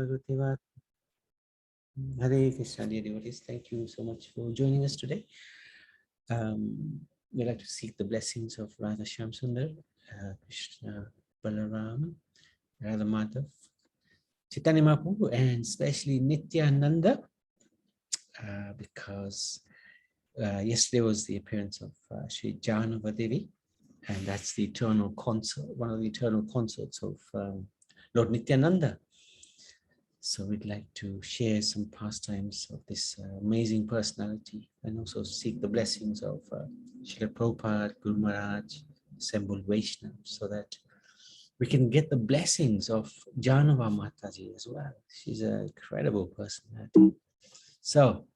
Hare Krishna, dear devotees. Thank you so much for joining us today. We'd like to seek the blessings of Radha Shyam Sundar, Krishna Balaram, Radha Madhav, Chaitanya Mahaprabhu, and especially Nityananda, because yesterday was the appearance of Sri Jahnava Devi, and that's the eternal consort, one of the eternal consorts of Lord Nityananda. So we'd like to share some pastimes of this amazing personality and also seek the blessings of Srila Prabhupada, Guru Maharaj, assembled Vaishnavas, so that we can get the blessings of Jahnava Mataji as well. She's an incredible personality. So,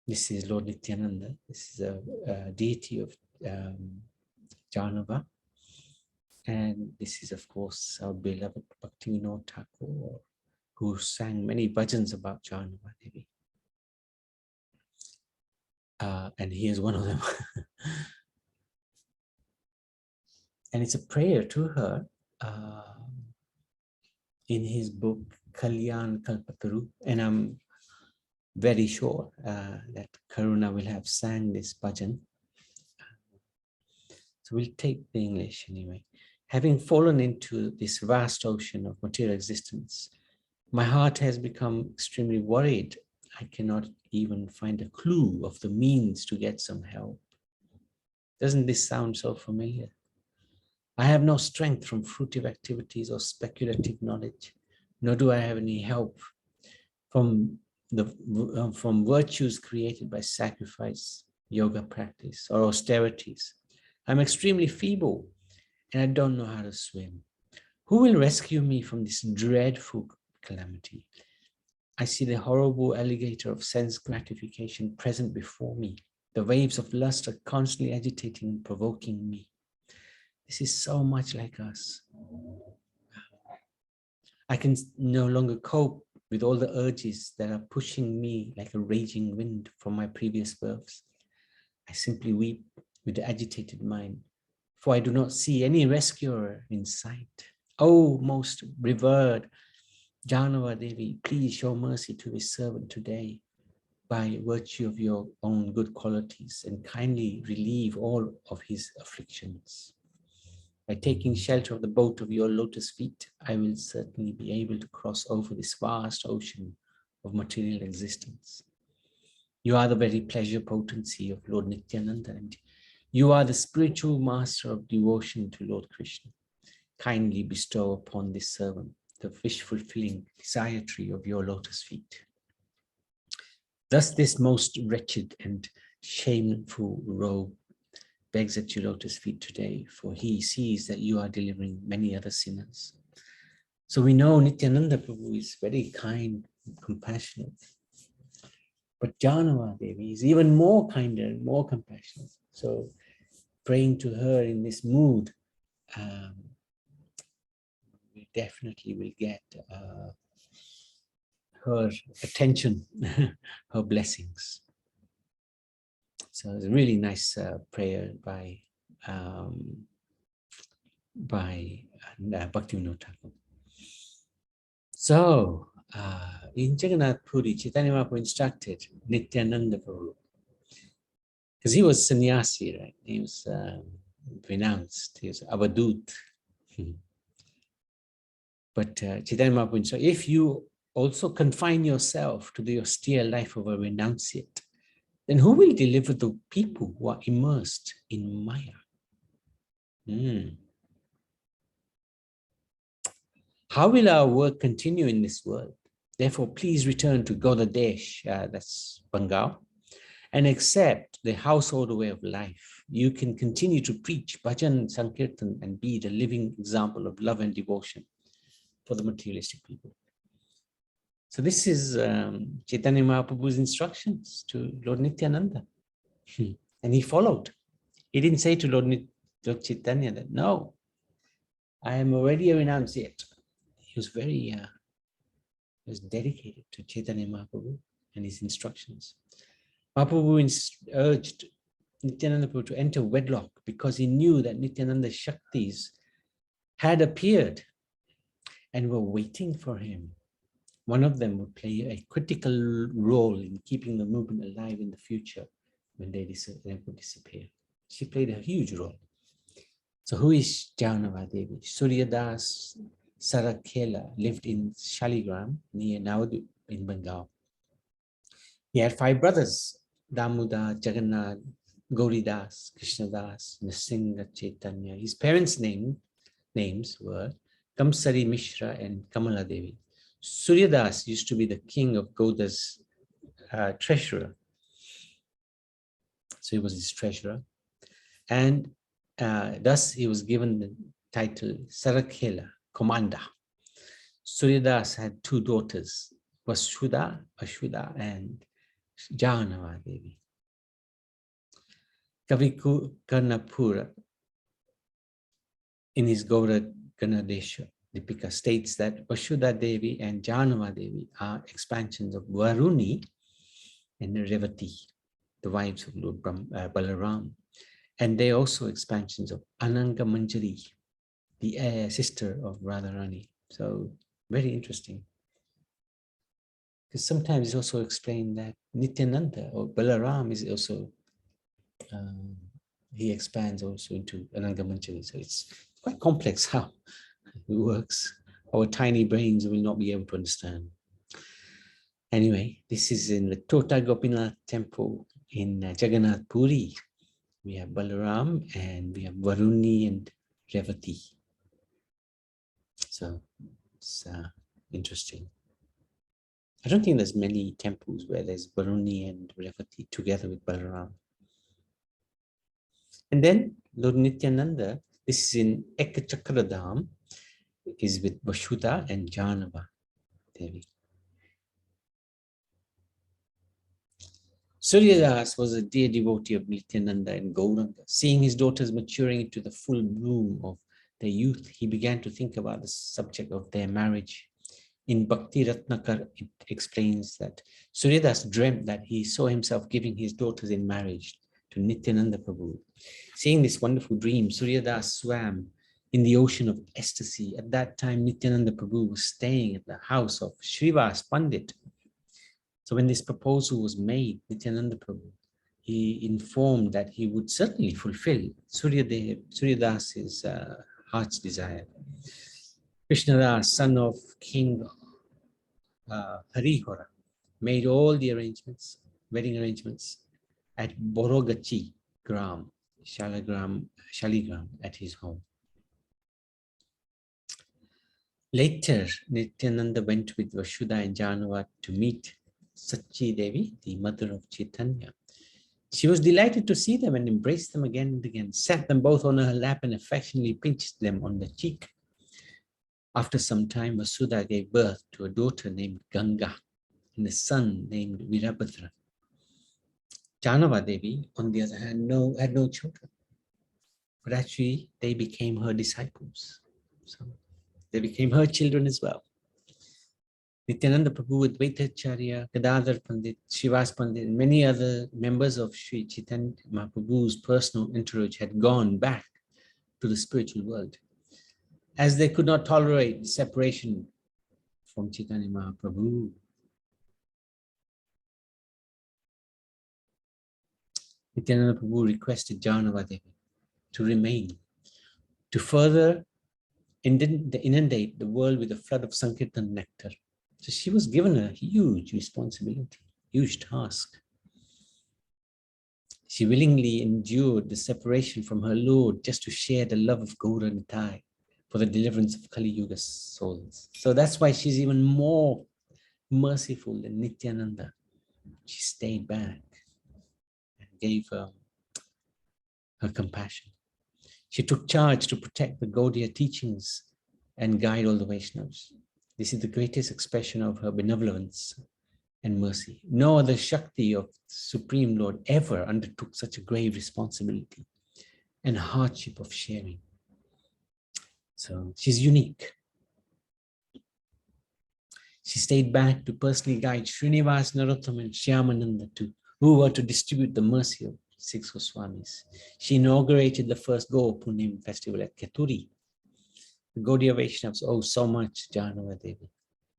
this is Lord Nityananda. This is a deity of Jahnava. And this is, of course, our beloved Bhaktivinoda Thakur, who sang many bhajans about Jahnava Devi. And he is one of them. And it's a prayer to her in his book, Kalyan Kalpataru. And I'm very sure that Karuna will have sang this bhajan. So we'll take the English anyway. Having fallen into this vast ocean of material existence, my heart has become extremely worried. I cannot even find a clue of the means to get some help. Doesn't this sound so familiar? I have no strength from fruitive activities or speculative knowledge, nor do I have any help from virtues created by sacrifice, yoga practice, or austerities. I'm extremely feeble, and I don't know how to swim. Who will rescue me from this dreadful calamity? I see the horrible alligator of sense gratification present before me. The waves of lust are constantly agitating and provoking me. This is so much like us. I can no longer cope with all the urges that are pushing me like a raging wind from my previous births. I simply weep with the agitated mind, for I do not see any rescuer in sight. Oh, most revered Jahnava Devi, please show mercy to this servant today by virtue of your own good qualities and kindly relieve all of his afflictions. By taking shelter of the boat of your lotus feet, I will certainly be able to cross over this vast ocean of material existence. You are the very pleasure potency of Lord Nityananda, and you are the spiritual master of devotion to Lord Krishna. Kindly bestow upon this servant the wish-fulfilling desire tree of your lotus feet. Thus this most wretched and shameful rogue begs at your lotus feet today, for he sees that you are delivering many other sinners. So we know Nityananda Prabhu is very kind and compassionate. But Jahnava Devi is even more kinder and more compassionate. So praying to her in this mood, we definitely will get her attention, her blessings. So it's a really nice prayer by Bhaktivinoda Thakur. So in Jagannath Puri, Chaitanya Mahaprabhu instructed Nityananda Prabhu, because he was sannyasi, right? He was renounced. He was avadut. But Chaitanya Mahaprabhu instructed, if you also confine yourself to the austere life of a renunciate, then who will deliver the people who are immersed in Maya? How will our work continue in this world? Therefore, please return to Godadesh, that's Bengal, and accept the household way of life. You can continue to preach bhajan, sankirtan, and be the living example of love and devotion for the materialistic people. So this is Chaitanya Mahaprabhu's instructions to Lord Nityananda. And he followed. He didn't say to Lord Chaitanya that, no, I am already a renunciate. He was very dedicated to Chaitanya Mahaprabhu and his instructions. Mahaprabhu urged Nityananda Prabhu to enter wedlock because he knew that Nityananda's Shaktis had appeared and were waiting for him. One of them would play a critical role in keeping the movement alive in the future when they would disappear. She played a huge role. So who is Jahnava Devi? Suryadas Sarakhela lived in Shaligram near Navadu in Bengal. He had 5 brothers: Damoda, Jagannath, Gauridas, Krishnadas, Nrsimha, Chaitanya. His parents' names were Kamsari Mishra and Kamala Devi. Suryadas used to be the king of Gauda's treasurer. So he was his treasurer. And thus he was given the title Sarakhela, commander. Suryadas had 2 daughters, Vasudha, and Jahnava Devi. Kaviku Karnapura, in his Gaura Ganadesha Dipika, states that Vasudha Devi and Jahnava Devi are expansions of Varuni and Revati, the wives of Lord Balaram. And they are also expansions of Ananga Manjari, the sister of Radharani. So very interesting. Because sometimes it's also explained that Nityananda or Balaram is also, he expands also into Ananga Manjari. So it's quite complex how it works. Our tiny brains will not be able to understand. Anyway, this is in the Tota Gopinath temple in Jagannath Puri. We have Balaram and we have Varuni and Revati. So it's interesting. I don't think there's many temples where there's Varuni and Revati together with Balaram. And then Lord Nityananda, this is in Ekachakradham, is with Vasudha and Jahnava Devi. Suryadas was a dear devotee of Nityananda and Gauranga. Seeing his daughters maturing into the full bloom of their youth, he began to think about the subject of their marriage. In Bhakti Ratnakar, it explains that Suryadas dreamt that he saw himself giving his daughters in marriage to Nityananda Prabhu. Seeing this wonderful dream, Suryadas swam in the ocean of ecstasy. At that time, Nityananda Prabhu was staying at the house of Srivas Pandit. So when this proposal was made, Nityananda Prabhu, he informed that he would certainly fulfill Suryadas's heart's desire. Krishnadas, son of King Harihara, made all the arrangements, wedding arrangements, at Borogachi Gram, Shaligram, at his home. Later, Nityananda went with Vasudha and Jahnava to meet Sachi Devi, the mother of Chaitanya. She was delighted to see them and embraced them again and again, sat them both on her lap and affectionately pinched them on the cheek. After some time, Vasudha gave birth to a daughter named Ganga and a son named Virabhadra. Jahnava Devi, on the other hand, had no children, but actually they became her disciples. So they became her children as well. Nityananda Prabhu with Vaitacharya, Gadadhar Pandit, Srivas Pandit, and many other members of Sri Chaitanya Mahaprabhu's personal entourage had gone back to the spiritual world, as they could not tolerate separation from Chaitanya Mahaprabhu. Nityananda Prabhu requested Jahnava Devi to remain, to further inundate the world with a flood of Sankirtan nectar. So she was given a huge responsibility, huge task. She willingly endured the separation from her Lord just to share the love of Gaura Nitai for the deliverance of Kali Yuga souls. So that's why she's even more merciful than Nityananda. She stayed back and gave her compassion. She took charge to protect the Gaudiya teachings and guide all the Vaishnavas. This is the greatest expression of her benevolence and mercy. No other Shakti of Supreme Lord ever undertook such a grave responsibility and hardship of sharing. So she's unique. She stayed back to personally guide Srinivas, Narottam, and Shyamananda who were to distribute the mercy of 6 Goswamis. She inaugurated the first Go Punim festival at Keturi. The Gaudiya Vaishnavas owe so much to Jahnava Devi.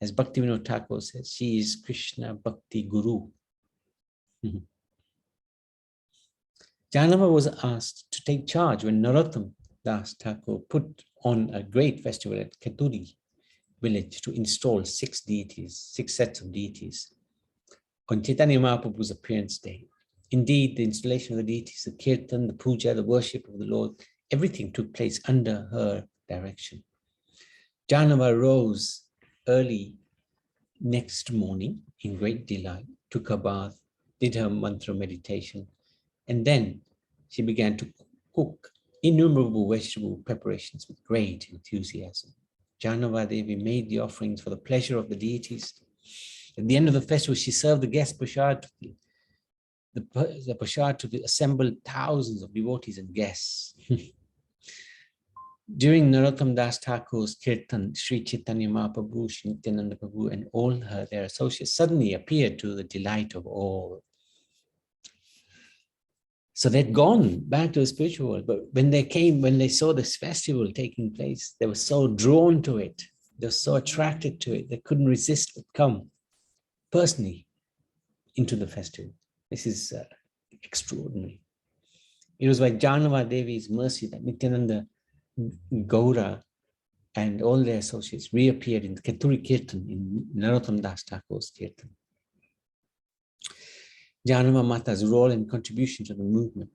As Bhaktivinoda Thakur says, she is Krishna Bhakti Guru. Jahnava was asked to take charge when Narottam Das Thakur put on a great festival at Keturi village to install 6 sets of deities on Chaitanya Mahaprabhu's appearance day. Indeed, the installation of the deities, the kirtan, the puja, the worship of the Lord, everything took place under her direction. Jahnava rose early next morning in great delight, took her bath, did her mantra meditation, and then she began to cook innumerable vegetable preparations with great enthusiasm. Jahnava Devi made the offerings for the pleasure of the deities. At the end of the festival, she served the guest prasad to the prasad to the assembled thousands of devotees and guests. During Narottam Das Thakur's kirtan, Sri Chaitanya Mahaprabhu, Sri Nityananda Prabhu, and all their associates suddenly appeared to the delight of all. So they'd gone back to the spiritual world, but when they saw this festival taking place, they were so drawn to it, they were so attracted to it, they couldn't resist but come personally into the festival. This is extraordinary. It was by Jahnava Devi's mercy that Nityananda, Gaura, and all their associates reappeared in the Keturi Kirtan, in Narottam Das Thakur's Kirtan. Jahnava Mata's role and contribution to the movement.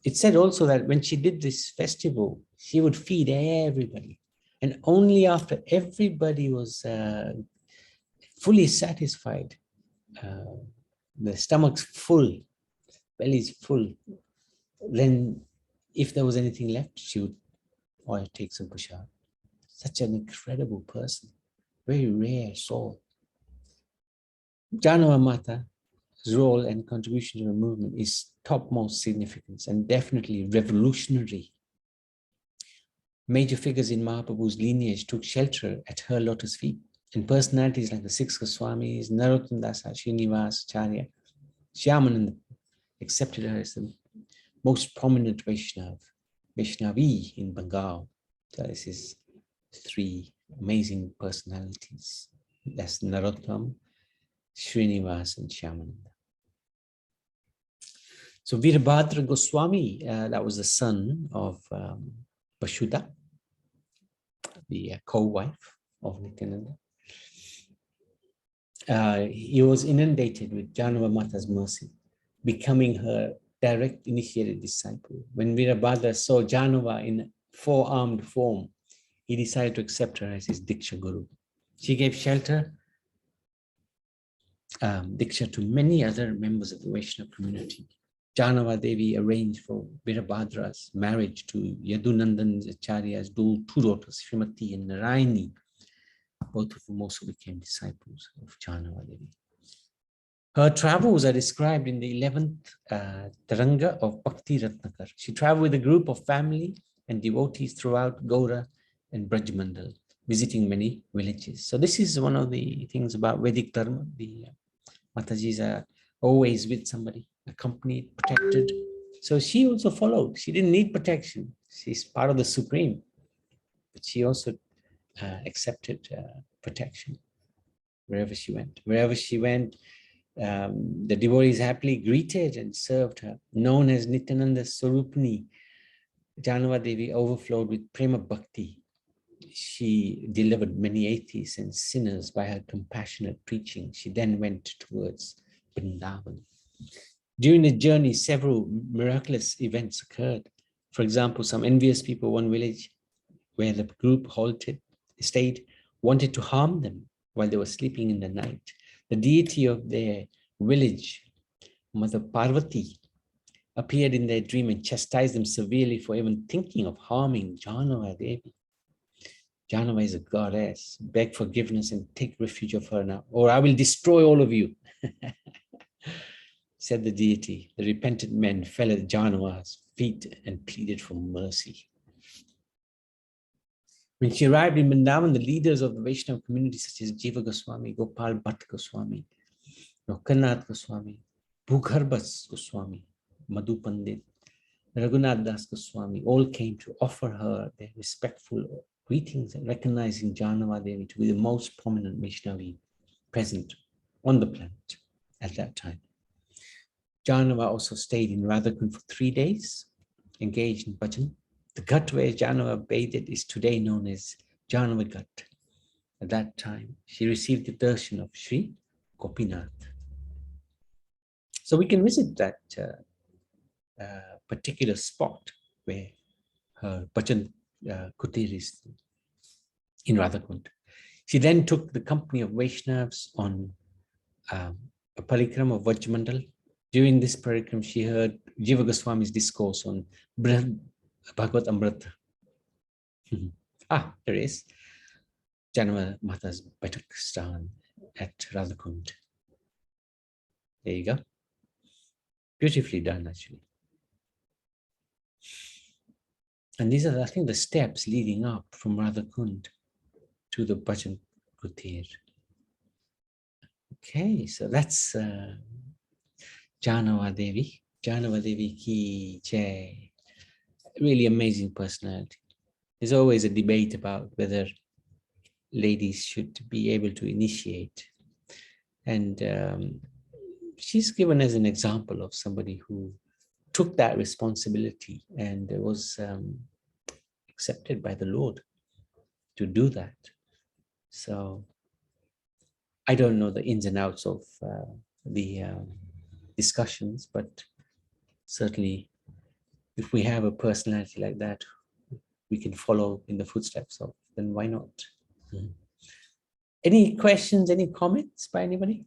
It said also that when she did this festival, she would feed everybody. And only after everybody was fully satisfied, the stomach's full, belly's full, then if there was anything left, she would take some prasad. Such an incredible person, very rare soul. Jahnava Mata's role and contribution to the movement is topmost significance and definitely revolutionary. Major figures in Mahaprabhu's lineage took shelter at her lotus feet, and personalities like the 6 Goswamis, Narottam Das, Srinivas, Acharya, Shyamananda accepted her as the most prominent Vaishnavi in Bengal. So this is 3 amazing personalities. That's Narottam, Srinivas, and Shyamananda. So Virabhadra Goswami, that was the son of Vasudha, the co-wife of Nityananda. He was inundated with Jahnava Mata's mercy, becoming her direct initiated disciple. When Virabhadra saw Jahnava in 4-armed form, he decided to accept her as his Diksha Guru. She gave shelter, Diksha, to many other members of the Vaishnava community. Jahnava Devi arranged for Virabhadra's marriage to Yadunandan's Acharya's 2 daughters, Srimati and Narayani, both of whom also became disciples of Jahnava Devi. Her travels are described in the 11th Taranga of Bhakti Ratnakar. She traveled with a group of family and devotees throughout Gaura and Brajmandal, visiting many villages. So this is one of the things about Vedic Dharma. The Matajis are always with somebody, accompanied, protected. So she also followed. She didn't need protection. She's part of the Supreme, but she also accepted protection wherever she went. Wherever she went, the devotees happily greeted and served her. Known as Nityananda Swarupini, Jahnava Devi overflowed with prema bhakti. She delivered many atheists and sinners by her compassionate preaching. She then went towards Vrindavan. During the journey, several miraculous events occurred. For example, some envious people, one village where the group stayed, wanted to harm them while they were sleeping in the night. The deity of their village, Mother Parvati, appeared in their dream and chastised them severely for even thinking of harming Jahnava Devi. Jahnava is a goddess. Beg forgiveness and take refuge of her now, or I will destroy all of you, said the deity. The repentant men fell at Jahnava's feet and pleaded for mercy. When she arrived in Vrindavan, the leaders of the Vaishnava community, such as Jiva Goswami, Gopal Bhatt Goswami, Lokanath Goswami, Bhugarbhas Goswami, Madhu Pandit, Raghunath Das Goswami, all came to offer her their respectful greetings and recognizing Jahnava Devi to be the most prominent Vaishnavi present on the planet at that time. Jahnava also stayed in Radhakund for 3 days, engaged in bhajan. The Ghat where Jahnava bathed is today known as Jahnava Ghat. At that time, she received the darshan of Sri Gopinath. So we can visit that particular spot where her bhajan kutir is in Radhakund. She then took the company of Vaishnavas on a parikram of Vajmandal. During this parikram, she heard Jiva Goswami's discourse on Bhagavad Amrita. There is Jahnava Mata's Baitak Sthan at Radhakund. There you go. Beautifully done, actually. And these are, I think, the steps leading up from Radhakund to the Bhajan Kutir. Okay, so that's Jahnava Devi. Jahnava Devi ki jai. Really amazing personality. There's always a debate about whether ladies should be able to initiate. And she's given as an example of somebody who took that responsibility and was accepted by the Lord to do that. So I don't know the ins and outs of the discussions, but certainly if we have a personality like that, we can follow in the footsteps of, then why not? Any questions, any comments by anybody?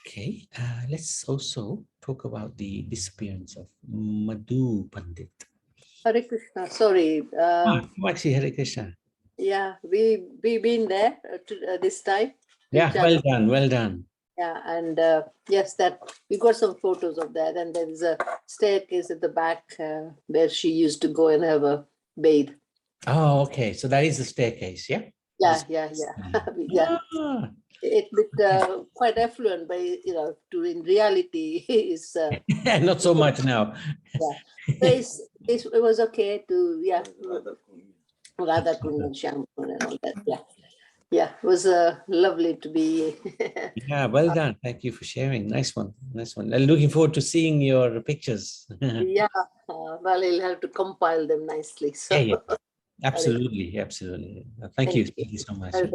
Okay, let's also talk about the disappearance of Madhu Pandit. Hare Krishna, sorry. Actually, Hare Krishna. Yeah, we been there this time. Yeah, well done, well done. Yeah, and yes, that we got some photos of that, and there is a staircase at the back where she used to go and have a bathe. Oh, okay. So that is the staircase, yeah? Yeah. Yeah. It looked quite affluent, but in reality, is not so much now. Yeah, so it was okay to Radhakund and Shyamkund and all that. Yeah, it was lovely to be. Yeah, well done. Thank you for sharing. Nice one. I'm looking forward to seeing your pictures. Yeah, well, I'll have to compile them nicely. So. Yeah. Absolutely. Thank you so much. Okay.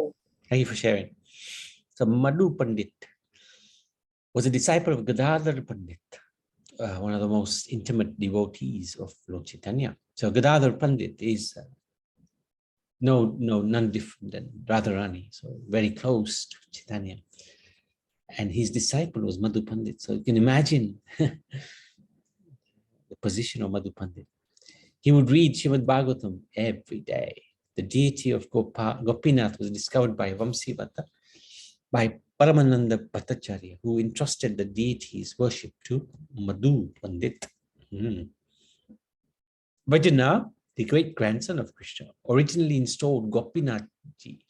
Thank you for sharing. So Madhu Pandit was a disciple of Gadadhar Pandit, one of the most intimate devotees of Lord Chaitanya. So Gadadhar Pandit is none different than Radharani, so very close to Chaitanya. And his disciple was Madhu Pandit. So you can imagine the position of Madhu Pandit. He would read Srimad Bhagavatam every day. The deity of Gopinath was discovered by Vamsivata, by Paramananda Bhattacharya, who entrusted the deity's worship to Madhu Pandit. Vajana, the great grandson of Krishna, originally installed Gopinath ji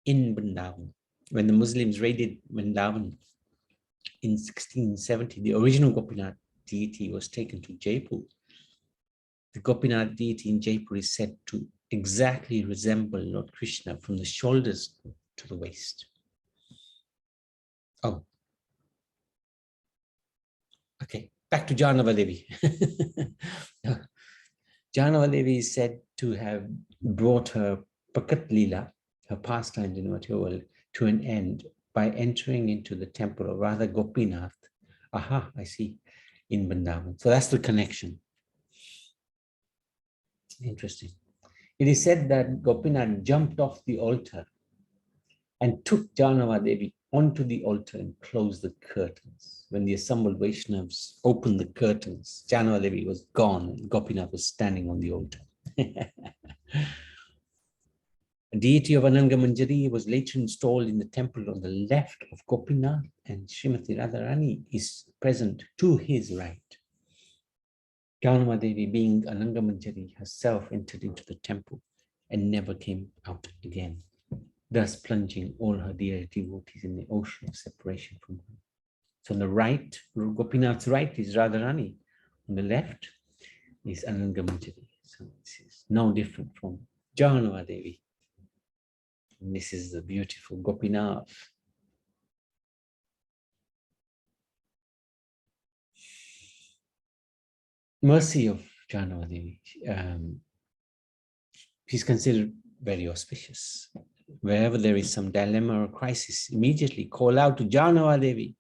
in Vrindavan. When the Muslims raided Vrindavan in 1670, the original Gopinath deity was taken to Jaipur. The Gopinath deity in Jaipur is said to exactly resemble Lord Krishna from the shoulders to the waist. Oh. Okay, back to Jahnava Devi. Jahnava Devi is said to have brought her Pakat Leela, her pastimes in the material world, to an end by entering into the temple of Radha Gopinath. Aha, I see, in Vrindavan. So that's the connection. Interesting. It is said that Gopinath jumped off the altar and took Jahnava Devi onto the altar and closed the curtains. When the assembled Vaishnavas opened the curtains, Jahnava Devi was gone and Gopinath was standing on the altar. A deity of Ananga Manjari was later installed in the temple on the left of Gopinath, and Srimati Radharani is present to his right. Jahnava Devi, being Ananga Manjari, herself entered into the temple and never came out again, thus plunging all her dear devotees in the ocean of separation from her. So on the right, Gopinath's right is Radharani. On the left, is Anangamanjari. So this is no different from Jahnava Devi. And this is the beautiful Gopinath. Mercy of Jahnava Devi. She's considered very auspicious. Wherever there is some dilemma or crisis, immediately call out to Jahnava Devi.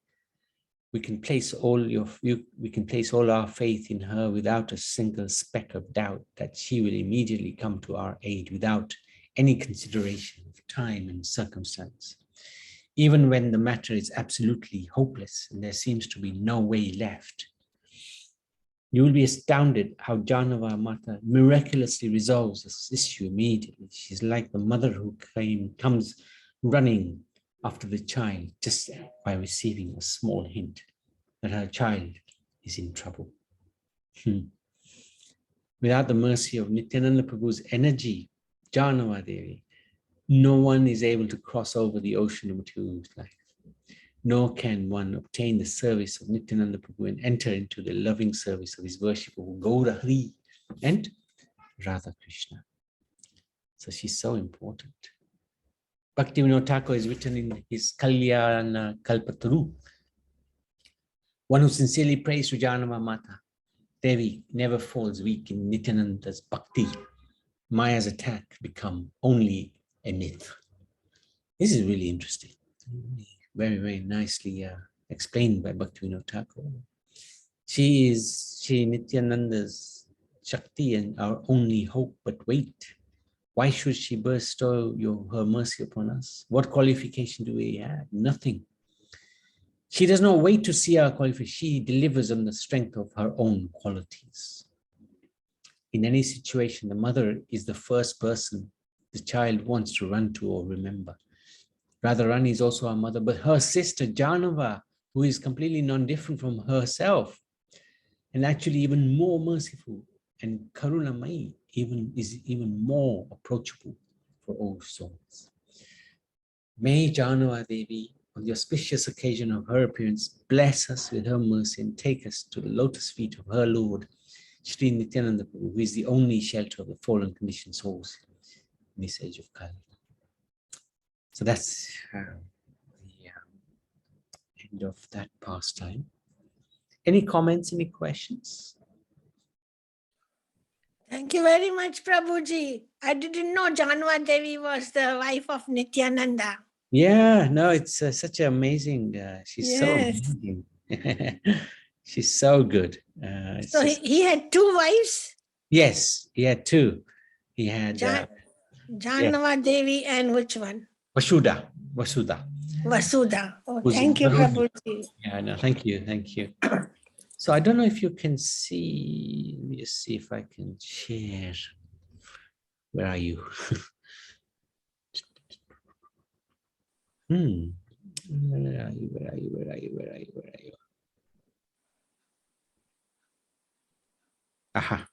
We can place all our faith in her without a single speck of doubt that she will immediately come to our aid without any consideration of time and circumstance. Even when the matter is absolutely hopeless and there seems to be no way left, you will be astounded how Jahnava Mata miraculously resolves this issue immediately. She's like the mother who comes running after the child just by receiving a small hint that her child is in trouble. Without the mercy of Nityananda Prabhu's energy, Jahnava Devi, no one is able to cross over the ocean of material life. Nor can one obtain the service of Nityananda Prabhu and enter into the loving service of his worshipper, Gaura Hari and Radha Krishna. So she's so important. Bhaktivinoda Thakur is written in his Kalyana Kalpataru. One who sincerely prays to Jahnava Mata Devi never falls weak in Nityananda's bhakti. Maya's attack become only a myth. This is really interesting. Very, very nicely explained by Bhaktivinoda Thakur. She Nityananda's Shakti and our only hope, but wait. Why should she bestow her mercy upon us? What qualification do we have? Nothing. She does not wait to see our qualification. She delivers on the strength of her own qualities. In any situation, the mother is the first person the child wants to run to or remember. Radharani is also our mother, but her sister Jahnava, who is completely non-different from herself, and actually even more merciful, and Karunamai is even more approachable for all souls. May Jahnava Devi, on the auspicious occasion of her appearance, bless us with her mercy and take us to the lotus feet of her Lord, Sri Nityananda Prabhu, who is the only shelter of the fallen conditioned souls in this age of Kali. So that's the end of that pastime. Any comments, any questions? Thank you very much, Prabhuji. I didn't know Jahnava Devi was the wife of Nityananda. Yeah, no, it's such an amazing, she's so Yes. amazing. She's so good. So he had two wives? Yes, he had two. He had Jahnava Devi and which one? Vasudha. Vasudha. Oh, thank you, Prabhuji. Yeah, no, thank you. So I don't know if you can see, let me just see if I can share. Where are you? Where are you? Aha.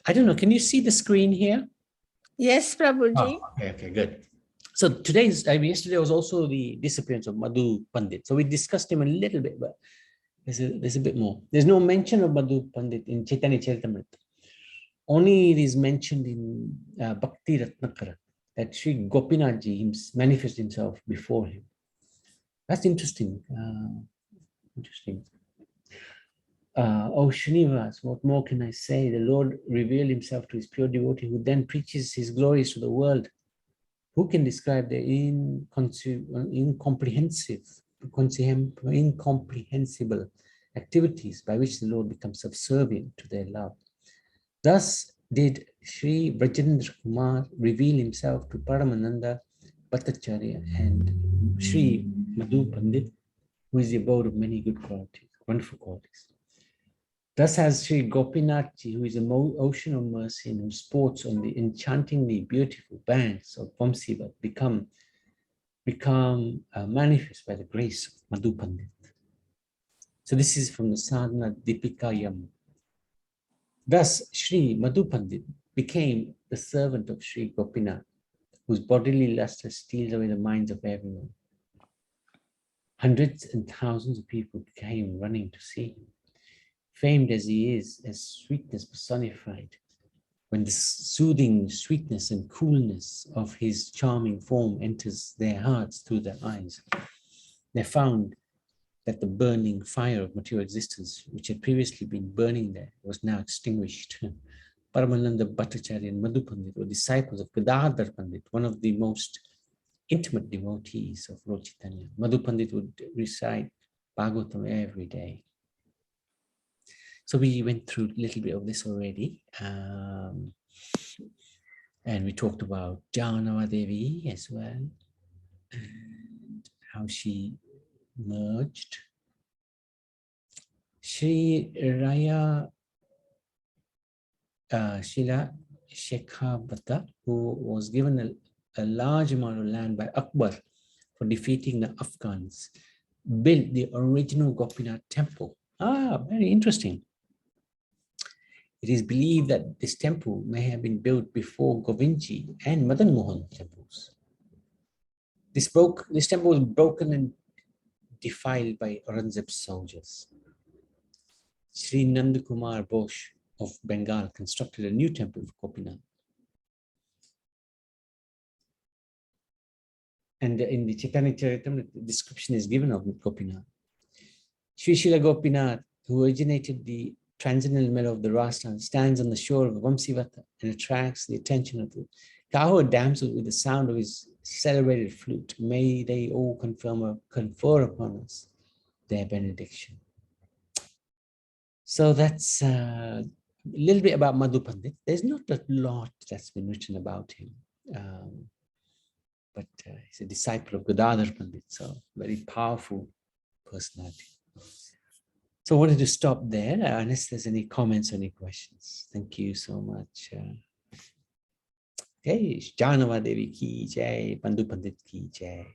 I don't know, can you see the screen here? Yes, Prabhuji. Oh, okay, good. So yesterday was also the disappearance of Madhu Pandit. So we discussed him a little bit, but there's a bit more. There's no mention of Madhu Pandit in Chaitanya Charitamrita. Only it is mentioned in Bhakti Ratnakara that Sri Gopinathji manifests himself before him. That's interesting. Oh, Srinivas, what more can I say? The Lord revealed himself to his pure devotee who then preaches his glories to the world. Who can describe the incomprehensible activities by which the Lord becomes subservient to their love? Thus did Sri Brajendra Kumar reveal himself to Paramananda Bhattacharya and Sri Madhu Pandit, who is the abode of many good qualities, wonderful qualities. Thus has Sri Gopinathji, who is an ocean of mercy and who sports on the enchantingly beautiful banks of Vamsivat, become manifest by the grace of Madhu Pandit. So this is from the Sadhana Dipikayam. Thus, Sri Madhu Pandit became the servant of Sri Gopinath, whose bodily luster steals away the minds of everyone. Hundreds and thousands of people came running to see him. famed as he is as sweetness personified, when the soothing sweetness and coolness of his charming form enters their hearts through their eyes, they found that the burning fire of material existence, which had previously been burning there, was now extinguished. Paramananda Bhattacharya and Madhu Pandit were disciples of Gadadhar Pandit, one of the most intimate devotees of Lord Chaitanya. Madhu Pandit would recite Bhagavatam every day. So we went through a little bit of this already. And we talked about Jahnava Devi as well, and how she merged. Sri Raya Shila Shekhabata, who was given a large amount of land by Akbar for defeating the Afghans, built the original Gopinath temple. Very interesting. It is believed that this temple may have been built before Govindji and Madan Mohan temples. This temple was broken and defiled by Aurangzeb's soldiers. Sri Nandakumar Bose of Bengal constructed a new temple for Gopinath. And in the Chaitanya Charitamrita, the description is given of Gopinath. Sri Srila Gopinath, who originated the transcendental melody of the Rasta, stands on the shore of Vamsivata and attracts the attention of the Kahua damsel with the sound of his celebrated flute. May they all confer upon us their benediction. So that's a little bit about Madhu Pandit. There's not a lot that's been written about him, but he's a disciple of Gadadhar Pandit, so very powerful personality. So I wanted to stop there, unless there's any comments or any questions. Thank you so much. Okay, Jahnava Devi ki jai, Madhu Pandit ki jai.